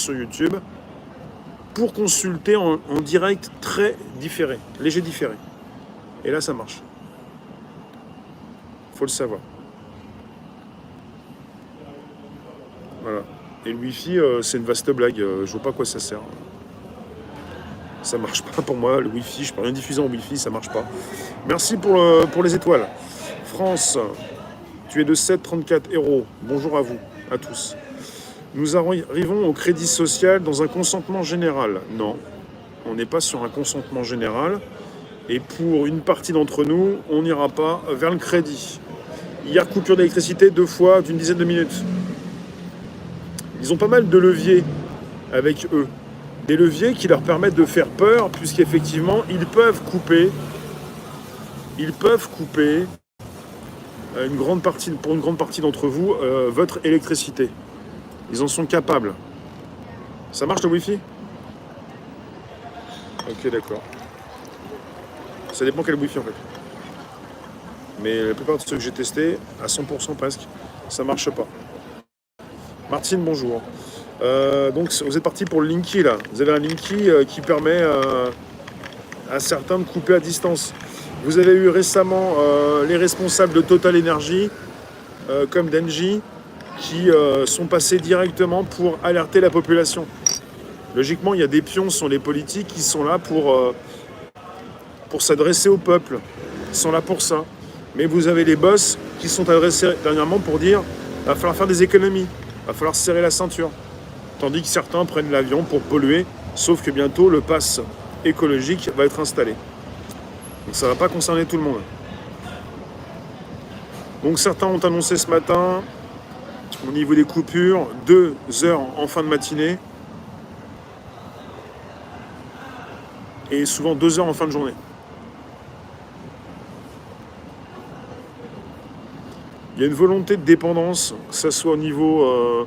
sur YouTube pour consulter en direct très différé, léger différé. Et là, ça marche. Faut le savoir. Voilà. Et le Wi-Fi, c'est une vaste blague. Je vois pas à quoi ça sert. Ça marche pas pour moi, le Wi-Fi. Je peux rien diffuser en Wi-Fi, ça marche pas. Merci pour les étoiles. France, tu es de 7,34 €. Bonjour à vous, à tous. Nous arrivons au crédit social dans un consentement général. Non, on n'est pas sur un consentement général. Et pour une partie d'entre nous, on n'ira pas vers le crédit. Hier, coupure d'électricité 2 fois d'une dizaine de minutes. Ils ont pas mal de leviers avec eux. Des leviers qui leur permettent de faire peur, puisqu'effectivement, ils peuvent couper pour une grande partie d'entre vous, votre électricité. Ils en sont capables. Ça marche le Wi-Fi ? Ok, d'accord. Ça dépend quel Wi-Fi en fait. Mais la plupart de ceux que j'ai testés, à 100% presque, ça marche pas. Martine, bonjour. Donc vous êtes parti pour le Linky là. Vous avez un Linky qui permet à certains de couper à distance. Vous avez eu récemment les responsables de Total Energy, comme Denji, qui sont passés directement pour alerter la population. Logiquement, il y a des pions sur les politiques qui sont là pour s'adresser au peuple. Ils sont là pour ça. Mais vous avez les boss qui sont adressés dernièrement pour dire qu'il va falloir faire des économies, il va falloir serrer la ceinture. Tandis que certains prennent l'avion pour polluer, sauf que bientôt le pass écologique va être installé. Donc ça ne va pas concerner tout le monde. Donc certains ont annoncé ce matin, au niveau des coupures, 2 heures en fin de matinée et souvent 2 heures en fin de journée. Il y a une volonté de dépendance, que ce soit au niveau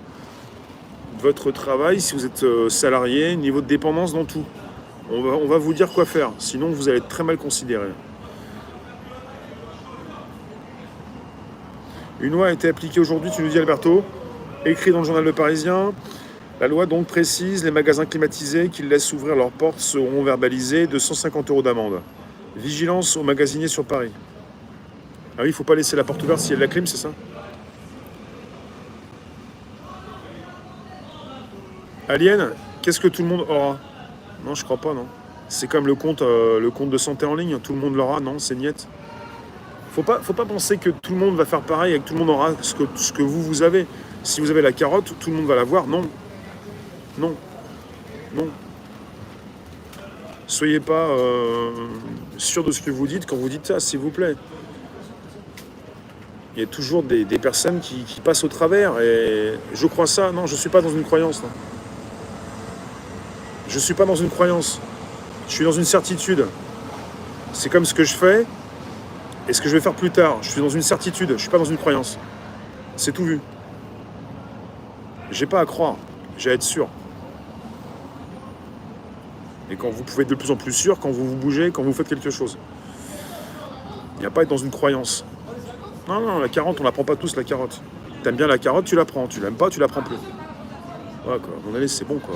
de votre travail, si vous êtes salarié, niveau de dépendance dans tout. On va vous dire quoi faire, sinon vous allez être très mal considéré. Une loi a été appliquée aujourd'hui, tu nous dis Alberto, écrit dans le journal Le Parisien. La loi donc précise, les magasins climatisés qui laissent ouvrir leurs portes seront verbalisés de 150 € d'amende. Vigilance aux magasiniers sur Paris. Ah oui, il ne faut pas laisser la porte ouverte s'il y a de la clim, c'est ça ? Alien, qu'est-ce que tout le monde aura ? Non, je crois pas, non. C'est comme le compte de santé en ligne, tout le monde l'aura, non, c'est niette. Faut pas penser que tout le monde va faire pareil et que tout le monde aura ce que vous avez. Si vous avez la carotte, tout le monde va l'avoir, non. Non. Non. Soyez pas sûr de ce que vous dites quand vous dites ça, s'il vous plaît. Il y a toujours des personnes qui passent au travers et je crois ça. Non, je ne suis pas dans une croyance. Non. Je ne suis pas dans une croyance. Je suis dans une certitude. C'est comme ce que je fais et ce que je vais faire plus tard. Je suis dans une certitude. Je ne suis pas dans une croyance. C'est tout vu. J'ai pas à croire. J'ai à être sûr. Et quand vous pouvez être de plus en plus sûr, quand vous bougez, quand vous faites quelque chose. Il n'y a pas à être dans une croyance. Non, la carotte, on la prend pas tous, la carotte. T'aimes bien la carotte, tu la prends. Tu l'aimes pas, tu la prends plus. Voilà, quoi. À mon avis, c'est bon, quoi.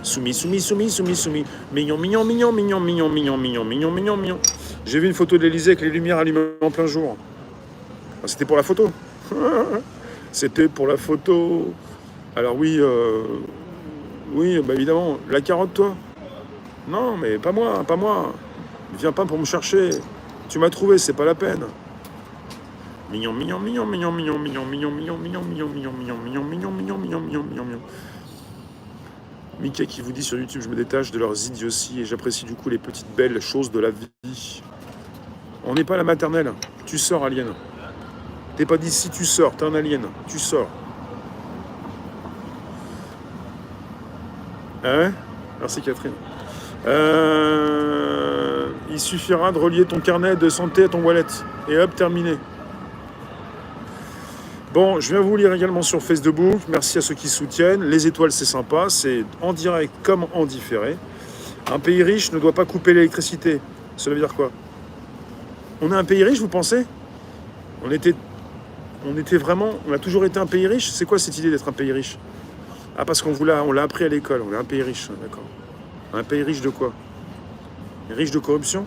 Soumis. Mignon. J'ai vu une photo de l'Elysée avec les lumières allumées en plein jour. Ah, c'était pour la photo. C'était pour la photo. Alors oui, bah évidemment. La carotte, toi ? Non, mais pas moi. Viens pas pour me chercher. Tu m'as trouvé, c'est pas la peine. Mignon. Mickey qui vous dit sur YouTube, je me détache de leurs idioties et j'apprécie du coup les petites belles choses de la vie. On n'est pas à la maternelle. Tu sors, alien. T'es pas d'ici, tu sors. T'es un alien. Tu sors. Hein ? Merci Catherine. Il suffira de relier ton carnet de santé à ton wallet. Et hop, terminé. Bon, je viens vous lire également sur Facebook. Merci à ceux qui soutiennent. Les étoiles, c'est sympa. C'est en direct comme en différé. Un pays riche ne doit pas couper l'électricité. Ça veut dire quoi ? On est un pays riche, vous pensez ? On a toujours été un pays riche ? C'est quoi cette idée d'être un pays riche ? Ah, parce on l'a appris à l'école, on est un pays riche, d'accord. Un pays riche de quoi? Riche de corruption?